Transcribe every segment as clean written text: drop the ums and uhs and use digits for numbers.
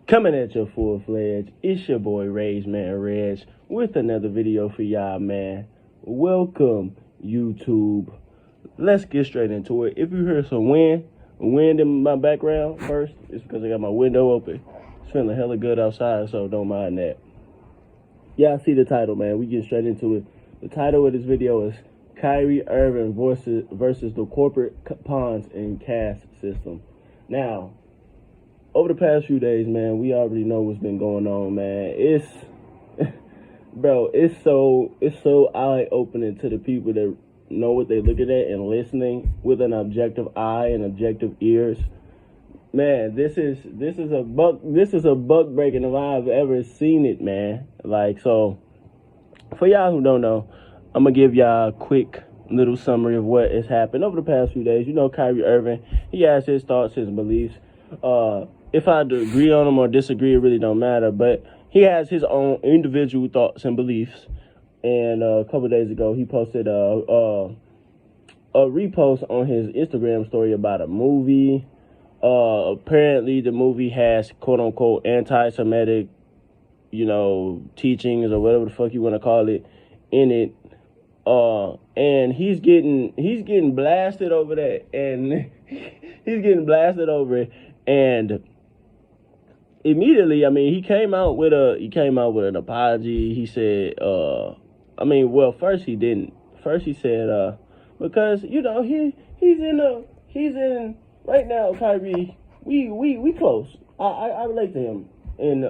Coming at you full-fledged, it's your boy Regg with another video for y'all, man. Welcome, YouTube. Let's get straight into it. If you hear some wind in my background first, it's because I got my window open. It's feeling hella good outside, so don't mind that. Yeah, I see the title, man. We get straight into it. The title of this video is Kyrie Irving versus the corporate pawns and caste system. Now, over the past few days, man, we already know what's been going on, man. It's so eye-opening to the people that know what they're looking at and listening with an objective eye and objective ears. Man, this is a buck breaking if I've ever seen it, man. Like, so for y'all who don't know, I'm gonna give y'all a quick little summary of what has happened over the past few days. You know, Kyrie Irving, he has his thoughts, his beliefs. If I agree on them or disagree, it really don't matter. But he has his own individual thoughts and beliefs. And a couple of days ago, he posted a repost on his Instagram story about a movie. Apparently, the movie has quote unquote anti-Semitic, teachings or whatever the fuck you want to call it in it. And he's getting blasted over that, and he's getting blasted over it. And immediately, he came out with an apology. He said, first he didn't. First he said, because he's in right now, Kyrie. We close. I relate to him in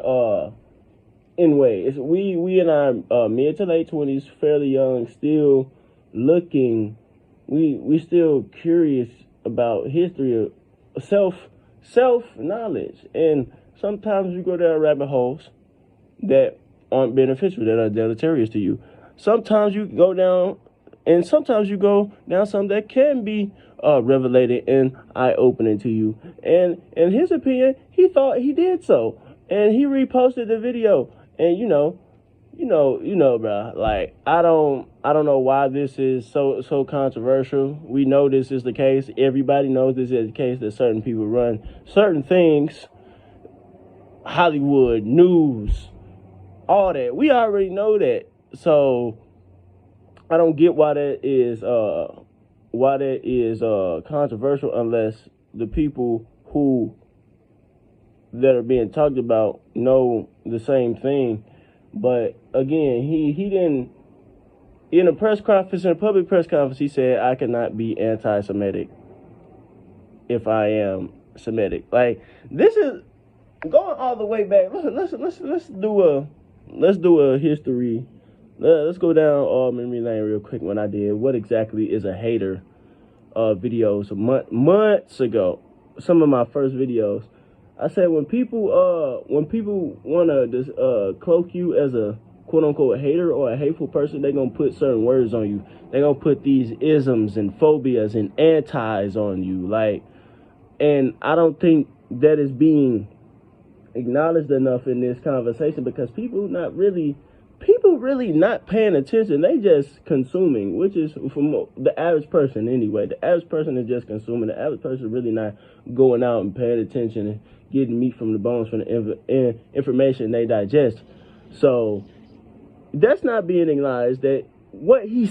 ways. We in our mid to late 20s, fairly young, still looking. We still curious about history, self knowledge, and sometimes you go down rabbit holes that aren't beneficial, that are deleterious to you. Sometimes you go down, and sometimes you go down some that can be revelating and eye-opening to you. And in his opinion, he thought he did so, and he reposted the video. And bro. Like, I don't know why this is so controversial. We know this is the case. Everybody knows this is the case, that certain people run certain things. Hollywood, news, all that. We already know that. So I don't get why that is controversial, unless the people that are being talked about know the same thing. But again, he didn't. In a press conference, in a public press conference, he said, "I cannot be anti-Semitic if I am Semitic." Like, this is going all the way back. Let's do a history. Let's go down memory lane real quick. When I did what exactly is a hater videos months ago, some of my first videos, I said when people want to cloak you as a quote unquote hater or a hateful person, they're gonna put certain words on you. They're gonna put these isms and phobias and antis on you. Like, and I don't think that is being acknowledged enough in this conversation, because people really not paying attention. They just consuming, which is from the average person anyway. The average person is just consuming. The average person really not going out and paying attention and getting meat from the bones from the information they digest. So that's not being acknowledged. That what he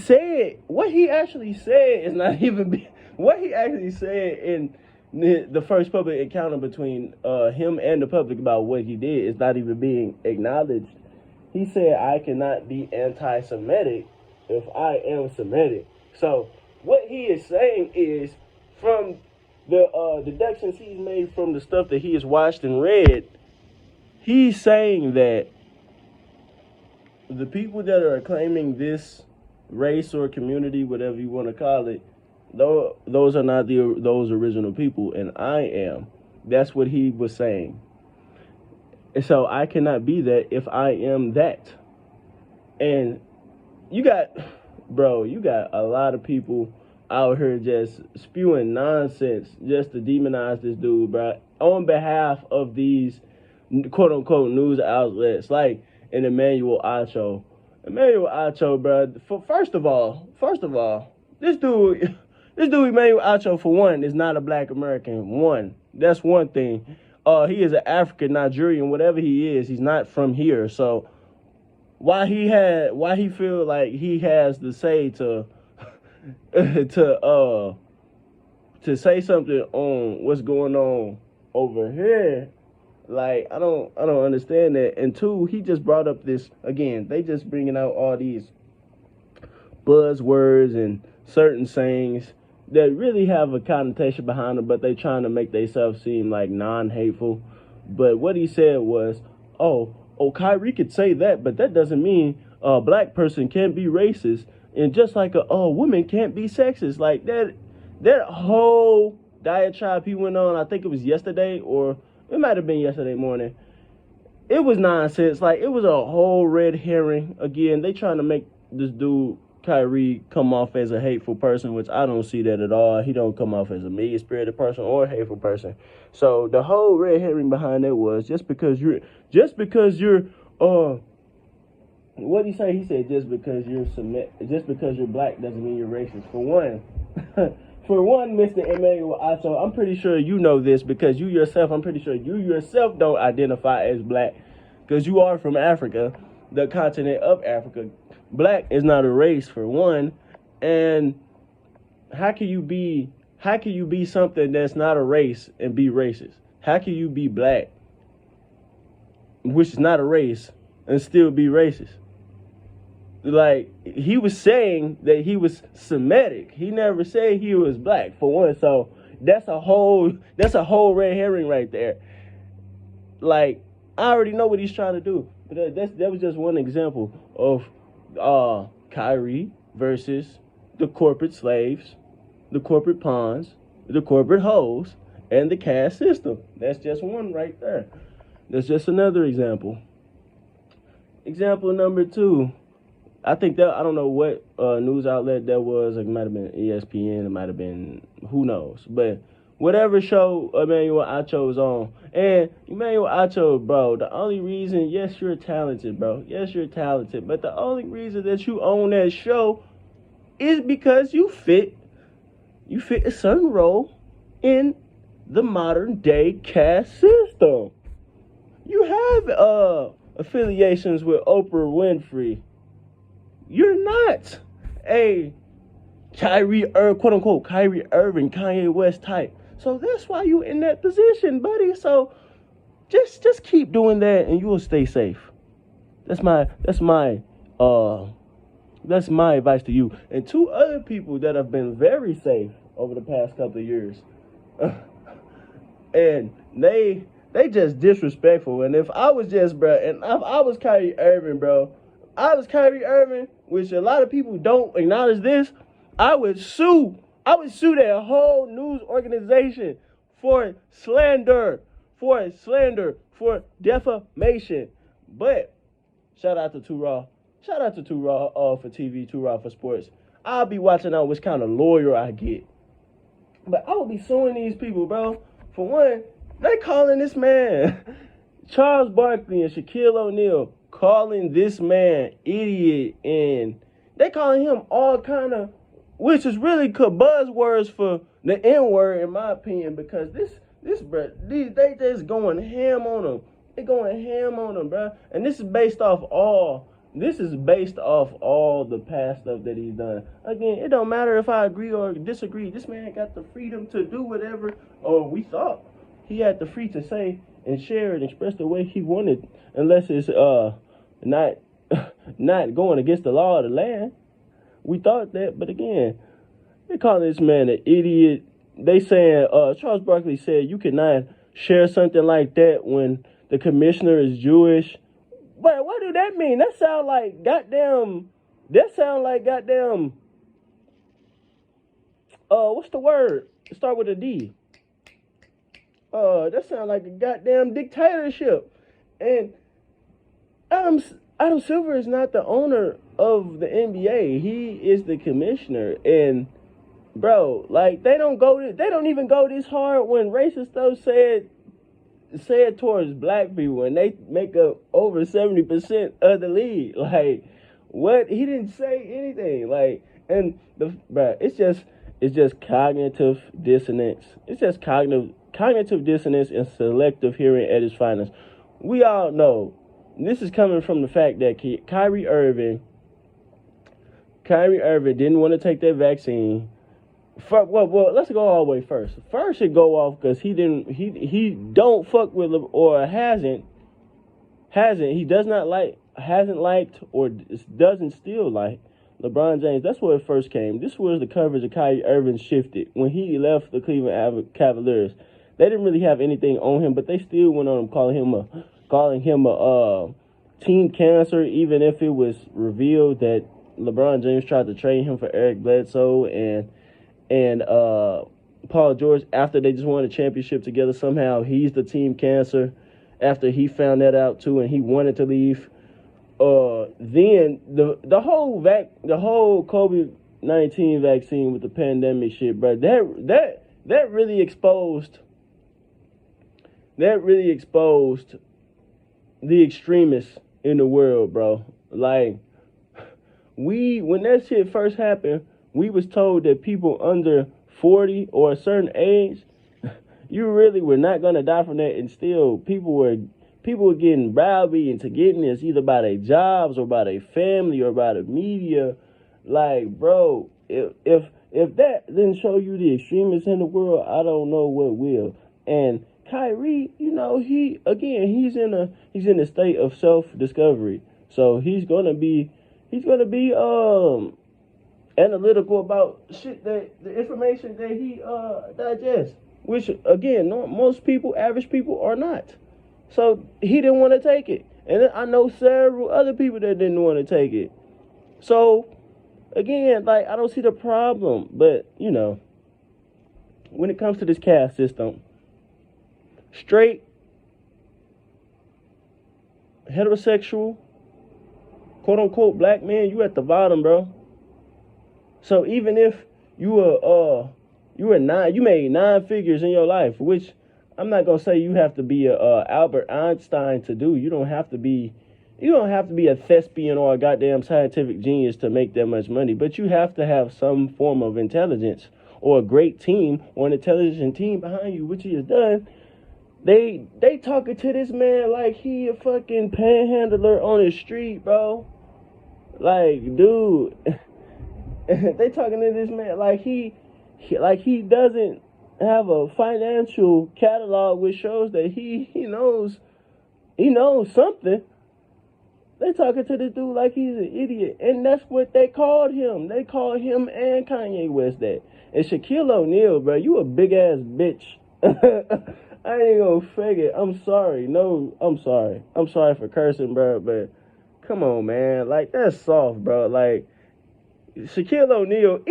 actually said is not even what he actually said in the first public encounter between him and the public about what he did is not even being acknowledged. He said, "I cannot be anti-Semitic if I am Semitic." So what he is saying is, from the deductions he's made from the stuff that he has watched and read, he's saying that the people that are claiming this race or community, whatever you want to call it, those are not those original people, and I am. That's what he was saying. And so I cannot be that if I am that. And you got a lot of people out here just spewing nonsense just to demonize this dude, bro, on behalf of these quote unquote news outlets like an Emmanuel Acho. Emmanuel Acho, bro. First of all, this dude Emmanuel Acho, for one, is not a black American. One, that's one thing. he is an African Nigerian, whatever he is. He's not from here, so why he feel like he has the say to to say something on what's going on over here. Like, I don't understand that. And two, he just brought up this again. They just bringing out all these buzzwords and certain sayings that really have a connotation behind them, but they trying to make themselves seem like non-hateful. But what he said was, oh, Kyrie could say that, but that doesn't mean a black person can't be racist, and just like a woman can't be sexist. Like that whole diatribe he went on, I think it was yesterday, or it might have been yesterday morning. It was nonsense. Like, it was a whole red herring. Again, they trying to make this dude Kyrie come off as a hateful person, which I don't see that at all. He don't come off as a mean-spirited person or a hateful person. So the whole red herring behind that was just because you're what did he say? He said just because you're black doesn't mean you're racist. For one, Mr. Emmanuel Acho, I'm pretty sure you know this because I'm pretty sure you yourself don't identify as black because you are from Africa, the continent of Africa. Black is not a race, for one, and how can you be something that's not a race and be racist? How can you be black, which is not a race, and still be racist? Like, he was saying that he was Semitic. He never said he was black, for one. So that's a whole red herring right there. Like, I already know what he's trying to do. But that was just one example of Kyrie versus the corporate slaves, the corporate pawns, the corporate hoes, and the caste system. That's just one right there. That's just another example. Example number two. I think that, I don't know what news outlet that was. It might have been ESPN. It might have been, who knows. But whatever show Emmanuel Acho was on. And Emmanuel Acho, bro, the only reason, yes, you're talented, bro. Yes, you're talented. But the only reason that you own that show is because you fit a certain role in the modern day caste system. You have affiliations with Oprah Winfrey. You're not a quote unquote Kyrie Irving, Kanye West type. So that's why you in that position, buddy. So just keep doing that and you will stay safe. That's my advice to you. And two other people that have been very safe over the past couple of years. And they just disrespectful. And if I was just, bro, and if I was Kyrie Irving, bro, which a lot of people don't acknowledge this, I would sue that whole news organization for slander, for defamation. But shout out to Too Raw for TV, Too Raw for sports. I'll be watching out which kind of lawyer I get. But I will be suing these people, bro. For one, they calling this man Charles Barkley and Shaquille O'Neal, calling this man idiot, and they calling him all kind of, which is really buzzwords for the N-word, in my opinion, because they just going ham on him. They going ham on him, bro. And this is based off all the past stuff that he's done. Again, it don't matter if I agree or disagree. This man got the freedom to do whatever, or we thought he had the free to say and share and express the way he wanted, unless it's not going against the law of the land. We thought that, but again, they calling this man an idiot. They saying Charles Barkley said you cannot share something like that when the commissioner is Jewish. But what do that mean? That sound like goddamn. What's the word? Start with a D. That sound like a goddamn dictatorship. And Adam Silver is not the owner of the NBA. He is the commissioner. And bro, like, they don't even go this hard when racist stuff said towards black people, and they make up over 70% of the league. Like, what? He didn't say anything. Like, and it's just cognitive dissonance. It's just cognitive cognitive dissonance and selective hearing at its finest. We all know this is coming from the fact that Kyrie Irving didn't want to take that vaccine. Well, let's go all the way first. First, it go off because he don't fuck with or hasn't liked or doesn't still like LeBron James. That's where it first came. This was the coverage of Kyrie Irving shifted when he left the Cleveland Cavaliers. They didn't really have anything on him, but they still went on him calling him a team cancer, even if it was revealed that LeBron James tried to trade him for Eric Bledsoe and Paul George after they just won a championship together. Somehow he's the team cancer after he found that out too, and he wanted to leave. Then the whole COVID-19 vaccine with the pandemic shit, bro. That really exposed the extremists in the world, bro. Like, when that shit first happened, we was told that people under 40 or a certain age, you really were not gonna die from that, and still people were getting browbeat into getting this either by their jobs or by their family or by the media. Like, bro, if that didn't show you the extremists in the world, I don't know what will. And Kyrie, he's in a state of self-discovery. So he's gonna be analytical about shit, that the information that he digests, which again, most people, average people, are not. So he didn't want to take it, and I know several other people that didn't want to take it. So again, like, I don't see the problem. But when it comes to this caste system, straight, heterosexual, quote unquote black men, you at the bottom, bro. So even if you made 9 figures in your life, which I'm not gonna say you have to be a Albert Einstein to do. You don't have to be a thespian or a goddamn scientific genius to make that much money. But you have to have some form of intelligence or a great team or an intelligent team behind you, which he has done. They talking to this man like he a fucking panhandler on the street, bro. Like, dude, they talking to this man like he doesn't have a financial catalog which shows that he knows something. They talking to this dude like he's an idiot, and that's what they called him. They called him and Kanye West that. And Shaquille O'Neal, bro, you a big ass bitch. I ain't gonna fake it. I'm sorry. No, I'm sorry. I'm sorry for cursing, bro, but come on, man. Like, that's soft, bro. Like, Shaquille O'Neal,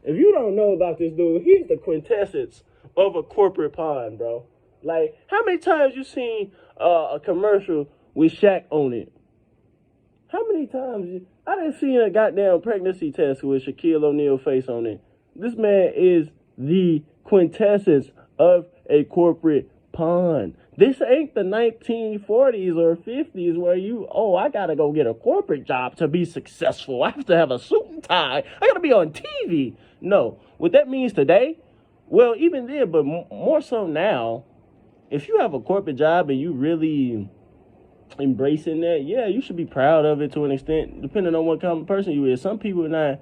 if you don't know about this dude, he's the quintessence of a corporate pawn, bro. Like, how many times you seen a commercial with Shaq on it? How many times? I didn't see a goddamn pregnancy test with Shaquille O'Neal face on it. This man is the quintessence of a corporate pawn. This ain't the 1940s or 50s where I gotta go get a corporate job to be successful. I have to have a suit and tie. I gotta be on TV. No. What that means today, well, even then, but more so now, if you have a corporate job and you really embracing that, yeah, you should be proud of it to an extent, depending on what kind of person you is. Some people are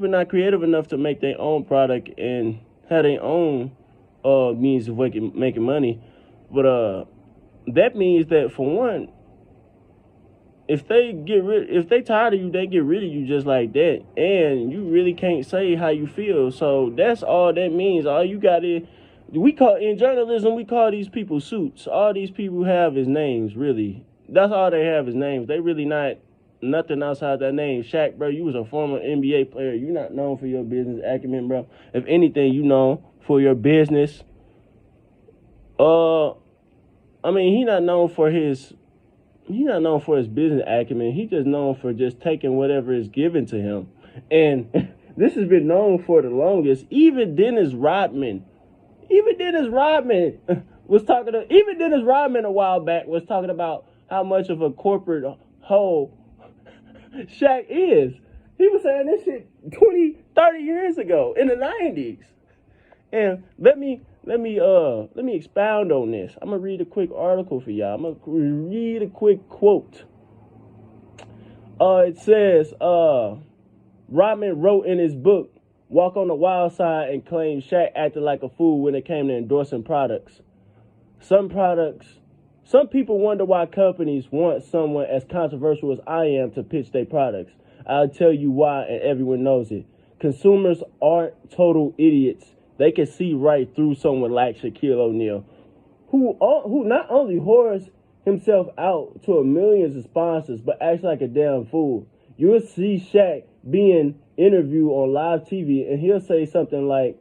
not creative enough to make their own product and have their own means of making money. But that means that, for one, if they tired of you, they get rid of you just like that, and you really can't say how you feel. So that's all that means. All you got is, in journalism, we call these people suits. All these people have is names, really. That's all they have is names. They really not nothing outside that name. Shaq, bro, you was a former NBA player. You're not known for your business acumen, bro. If anything, you known for your business. He's not known for his business acumen. He's just known for just taking whatever is given to him. And this has been known for the longest. Even Dennis Rodman a while back was talking about how much of a corporate hoe Shaq is. He was saying this shit 20, 30 years ago in the 90s. And let me expound on this. I'm gonna read a quick article for y'all. I'm gonna read a quick quote. It says, Rodman wrote in his book, Walk on the Wild Side, and claimed Shaq acted like a fool when it came to endorsing products. Some people wonder why companies want someone as controversial as I am to pitch their products. I'll tell you why, and everyone knows it. Consumers aren't total idiots. They can see right through someone like Shaquille O'Neal, who not only whores himself out to millions of sponsors, but acts like a damn fool. You'll see Shaq being interviewed on live TV, and he'll say something like,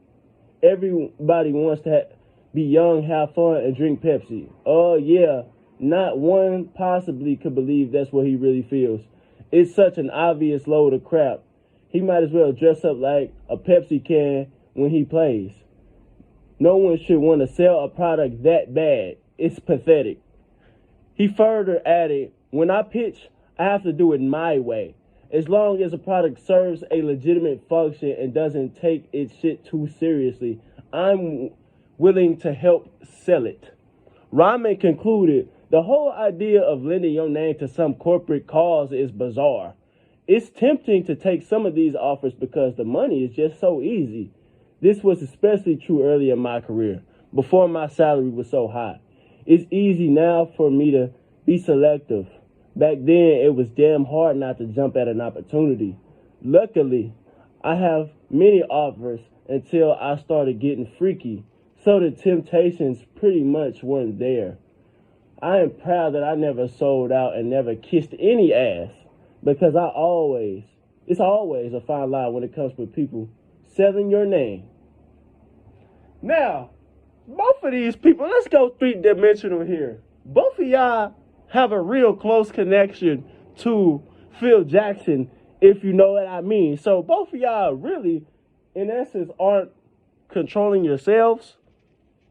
everybody wants to be young, have fun, and drink Pepsi. Oh, yeah, not one possibly could believe that's what he really feels. It's such an obvious load of crap. He might as well dress up like a Pepsi can when he plays. No one should want to sell a product that bad. It's pathetic. He further added, when I pitch, I have to do it my way. As long as a product serves a legitimate function and doesn't take its shit too seriously, I'm willing to help sell it. Rodman concluded, the whole idea of lending your name to some corporate cause is bizarre. It's tempting to take some of these offers because the money is just so easy. This was especially true early in my career, before my salary was so high. It's easy now for me to be selective. Back then, it was damn hard not to jump at an opportunity. Luckily, I have many offers until I started getting freaky, so the temptations pretty much weren't there. I am proud that I never sold out and never kissed any ass, because it's always a fine line when it comes with people selling your name. Now, both of these people, let's go three-dimensional here. Both of y'all have a real close connection to Phil Jackson, if you know what I mean. So both of y'all really, in essence, aren't controlling yourselves.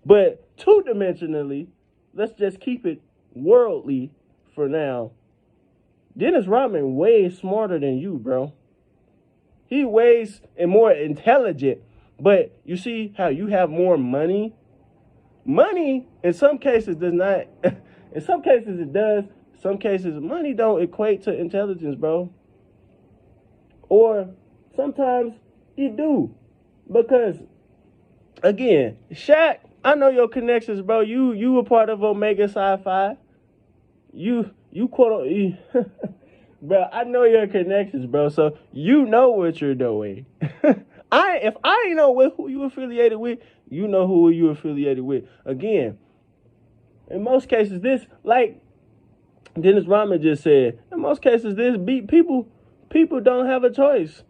But two-dimensionally, let's just keep it worldly for now. Dennis Rodman way smarter than you, bro. He ways and more intelligent. But you see how you have more money? Money, in some cases, does not. In some cases, it does. Some cases, money don't equate to intelligence, bro. Or sometimes you do. Because, again, Shaq, I know your connections, bro. You were part of Omega Sci-Fi. You quote, bro, I know your connections, bro. So you know what you're doing. If I know who you affiliated with, you know who you affiliated with. Again, in most cases, this, like Dennis Rodman just said, in most cases, people don't have a choice.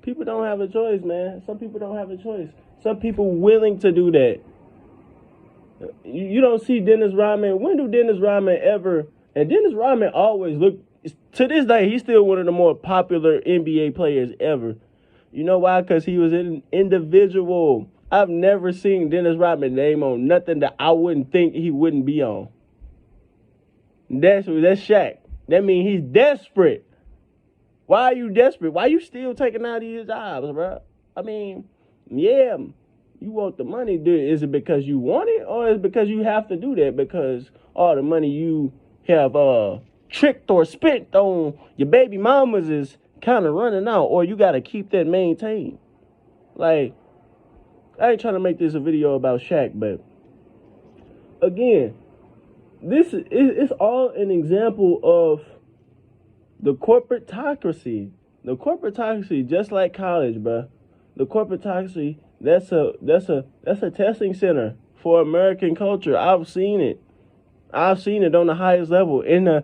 People don't have a choice, man. Some people don't have a choice. Some people willing to do that. You don't see Dennis Rodman. When do Dennis Rodman ever? And Dennis Rodman always look. To this day, he's still one of the more popular NBA players ever. You know why? Because he was an individual. I've never seen Dennis Rodman name on nothing that I wouldn't think he wouldn't be on. That's Shaq. That means he's desperate. Why are you desperate? Why are you still taking out these jobs, bro? I mean, yeah, you want the money. Is it because you want it, or is it because you have to do that because all the money you have tricked or spent on your baby mamas is kind of running out, or you got to keep that maintained? Like, I ain't trying to make this a video about Shaq, but again, this is all an example of the corporatocracy. The corporatocracy, just like college, bro. The corporatocracy, that's a testing center for American culture. I've seen it. I've seen it on the highest level in a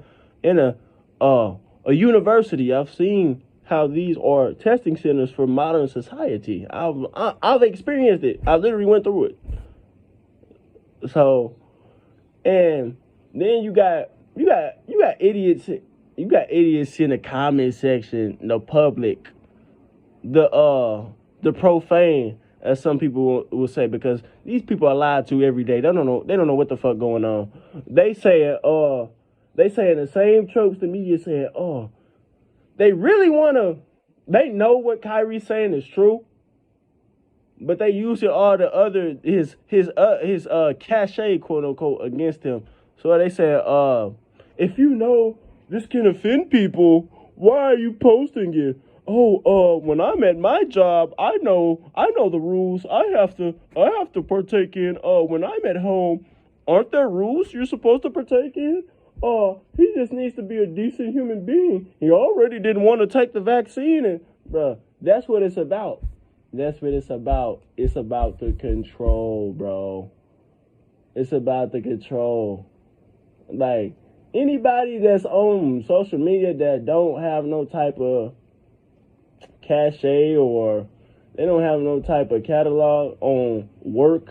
university. I've seen how these are testing centers for modern society. I've experienced it. I literally went through it. So, and then you got idiots. You got idiots in the comment section, the public, the profane, as some people will say, because these people are lied to every day. They don't know what the fuck going on. They saying the same tropes the media saying, they really want to They know what Kyrie's saying is true, but they use it all the other his cachet, quote unquote, against him. So they said, if you know this can offend people, why are you posting it? Oh, when I'm at my job, I know the rules. I have to partake in. When I'm at home, aren't there rules you're supposed to partake in? He just needs to be a decent human being. He already didn't want to take the vaccine, and bruh, that's what it's about. That's what it's about. It's about the control, bro. It's about the control. Like, anybody that's on social media that don't have no type of cachet, or they don't have no type of catalog on work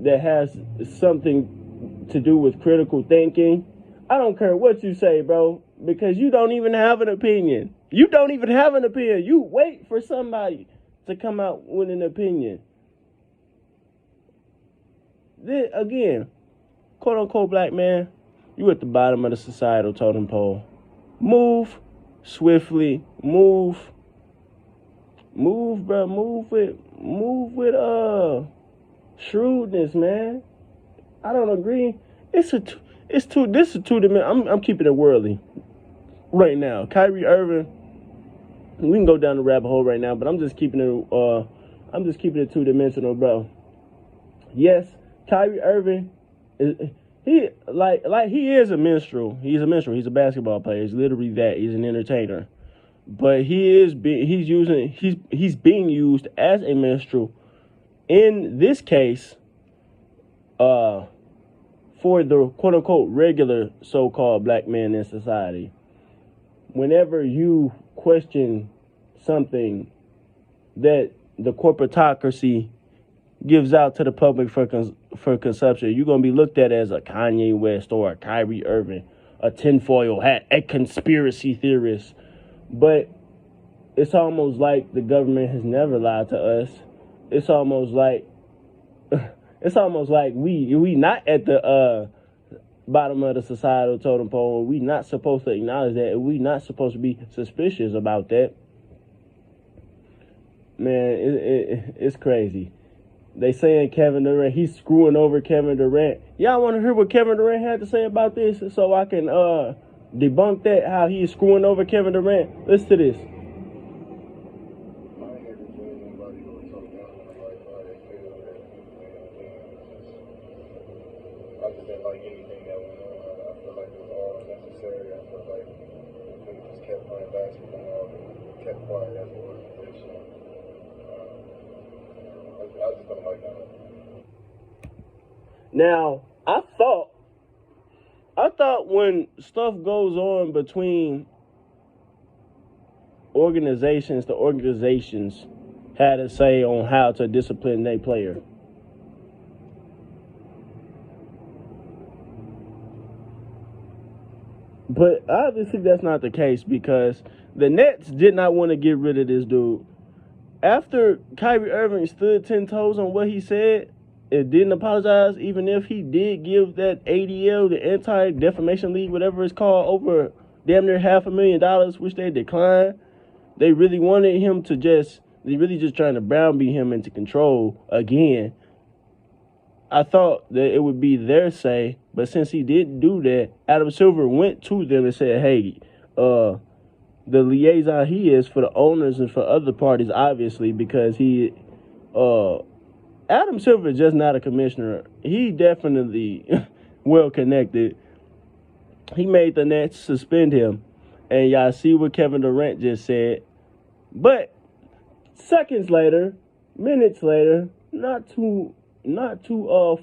that has something to do with critical thinking, I don't care what you say, bro, because you don't even have an opinion. You don't even have an opinion. You wait for somebody to come out with an opinion. Then, again, quote unquote black man, you at the bottom of the societal totem pole. Move swiftly. Move, bro. Move with shrewdness, man. I don't agree. This is two dimensional. I'm keeping it worldly right now. Kyrie Irving, we can go down the rabbit hole right now, but I'm just keeping it two-dimensional, bro. Yes, Kyrie Irving he is a minstrel. He's a minstrel. He's a basketball player. He's literally that. He's an entertainer. But he's being used as a minstrel in this case for the quote-unquote regular so-called black man in society. Whenever you question something that the corporatocracy gives out to the public for consumption, you're going to be looked at as a Kanye West or a Kyrie Irving, a tinfoil hat, a conspiracy theorist. But it's almost like the government has never lied to us. It's almost like we not at the bottom of the societal totem pole. We not supposed to acknowledge that, and we not supposed to be suspicious about that. Man, it's crazy. They saying Kevin Durant, he's screwing over Kevin Durant. Y'all want to hear what Kevin Durant had to say about this, so I can debunk that, how he's screwing over Kevin Durant? Listen to this. Now, I thought when stuff goes on between organizations, the organizations had a say on how to discipline their player. But obviously that's not the case, because the Nets did not want to get rid of this dude. After Kyrie Irving stood 10 toes on what he said and didn't apologize, even if he did give that ADL, the Anti-Defamation League, whatever it's called, over damn near $500,000, which they declined. They really wanted him to they really just trying to browbeat him into control again. I thought that it would be their say, but since he didn't do that, Adam Silver went to them and said, hey, the liaison he is for the owners and for other parties, obviously, because Adam Silver is just not a commissioner. He definitely well connected. He made the Nets suspend him. And y'all see what Kevin Durant just said. But seconds later, minutes later, not too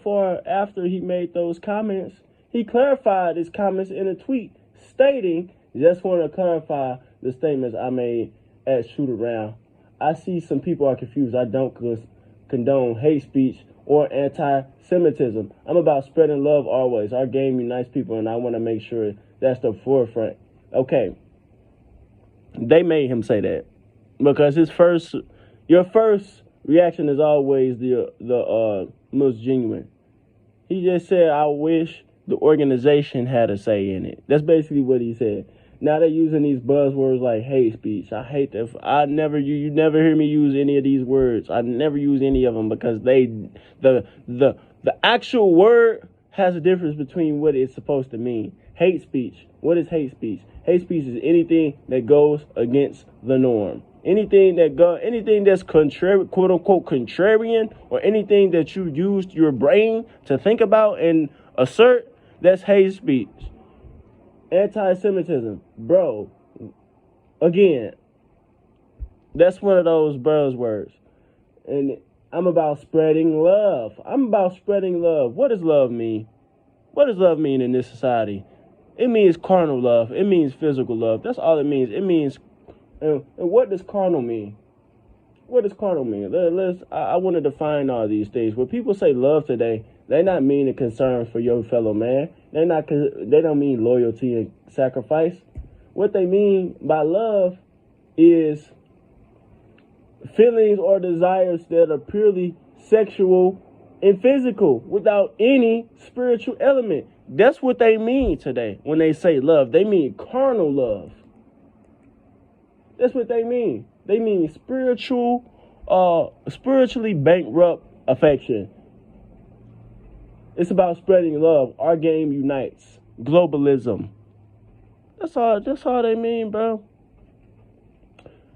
far after he made those comments, he clarified his comments in a tweet stating, just want to clarify the statements I made at Shoot Around. I see some people are confused. I don't condone hate speech or anti-Semitism. I'm about spreading love always. Our game unites people, and I want to make sure that's the forefront. Okay. They made him say that because your first reaction is always the most genuine. He just said, I wish the organization had a say in it. That's basically what he said. Now they're using these buzzwords like hate speech. I hate that. You never hear me use any of these words. I never use any of them because the actual word has a difference between what it's supposed to mean. Hate speech. What is hate speech? Hate speech is anything that goes against the norm. Anything that's contrary, quote unquote, contrarian, or anything that you used your brain to think about and assert, that's hate speech. Anti-Semitism, bro. Again, that's one of those buzzwords. And I'm about spreading love. What does love mean? What does love mean in this society? It means carnal love. It means physical love. That's all it means. It means, and what does carnal mean? What does carnal mean? I want to define all these things. When people say love today, they not mean a concern for your fellow man. They don't mean loyalty and sacrifice. What they mean by love is feelings or desires that are purely sexual and physical without any spiritual element. That's what they mean today when they say love. They mean carnal love. That's what they mean. They mean spiritually bankrupt affection. It's about spreading love. Our game unites. Globalism. That's all they mean, bro.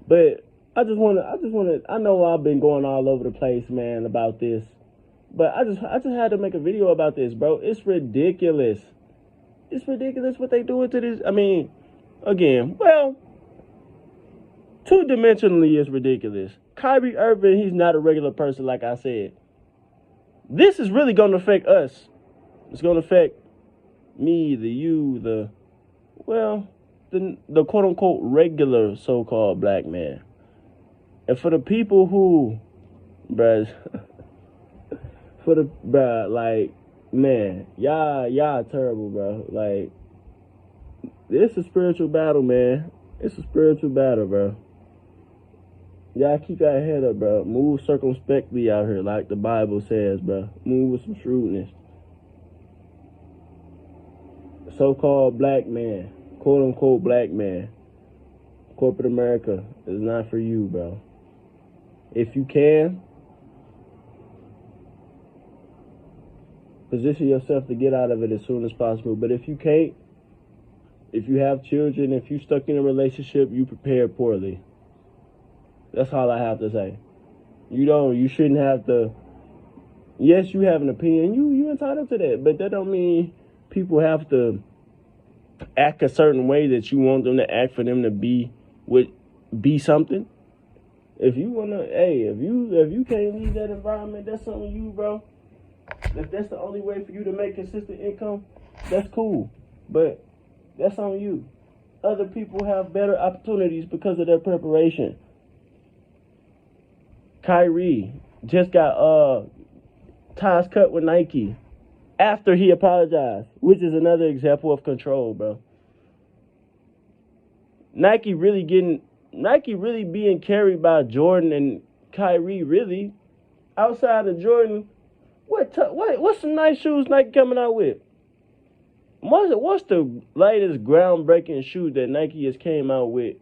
But I know I've been going all over the place, man, about this. But I just had to make a video about this, bro. It's ridiculous. It's ridiculous what they doing to this. I mean, again, well, two-dimensionally it's ridiculous. Kyrie Irving, he's not a regular person, like I said. This is really going to affect us. It's going to affect me, the quote-unquote regular so-called black man. And for the people who, bruh, like, man, y'all terrible, bro. Like, it's a spiritual battle, man. It's a spiritual battle, bro. Y'all keep your head up, bro. Move circumspectly out here, like the Bible says, bro. Move with some shrewdness. So-called black man, quote-unquote black man, corporate America is not for you, bro. If you can, position yourself to get out of it as soon as possible. But if you can't, if you have children, if you stuck in a relationship, you prepared poorly. That's all I have to say. You shouldn't have to. Yes, you have an opinion. You entitled to that, but that don't mean people have to act a certain way that you want them to act for them to be something. If you wanna, if you can't leave that environment, that's on you, bro. If that's the only way for you to make consistent income, that's cool. But that's on you. Other people have better opportunities because of their preparation. Kyrie just got ties cut with Nike after he apologized, which is another example of control, bro. Nike really being carried by Jordan and Kyrie, really. Outside of Jordan, what's the nice shoes Nike coming out with? What's the latest groundbreaking shoe that Nike has came out with?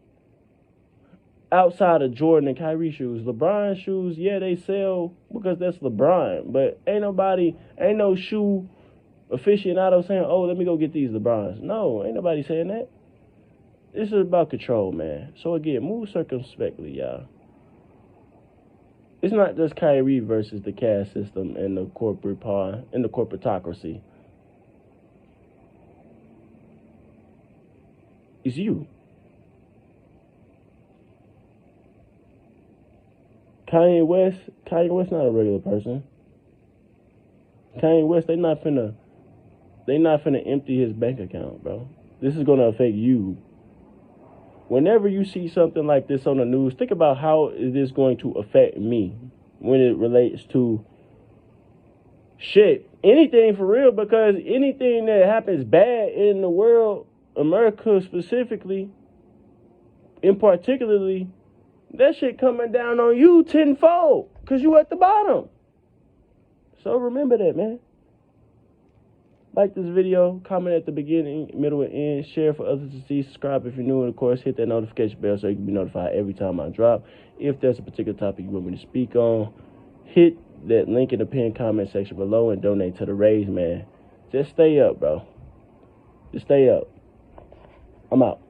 Outside of Jordan and Kyrie shoes, LeBron shoes, yeah, they sell because that's LeBron. But ain't no shoe aficionado saying, oh, let me go get these LeBrons. No, ain't nobody saying that. This is about control, man. So again, move circumspectly, y'all. It's not just Kyrie versus the caste system and the corporate power and the corporatocracy. It's you. Kanye West not a regular person. Kanye West, they not finna empty his bank account, bro. This is gonna affect you. Whenever you see something like this on the news, think about how is this going to affect me when it relates to anything for real, because anything that happens bad in the world, America specifically, in particularly, that shit coming down on you tenfold because you at the bottom. So remember that, man. Like this video, comment at the beginning, middle, and end, share for others to see, subscribe if you're new, and of course, hit that notification bell so you can be notified every time I drop. If there's a particular topic you want me to speak on, hit that link in the pinned comment section below and donate to the Regg, man. Just stay up, bro. Just stay up. I'm out.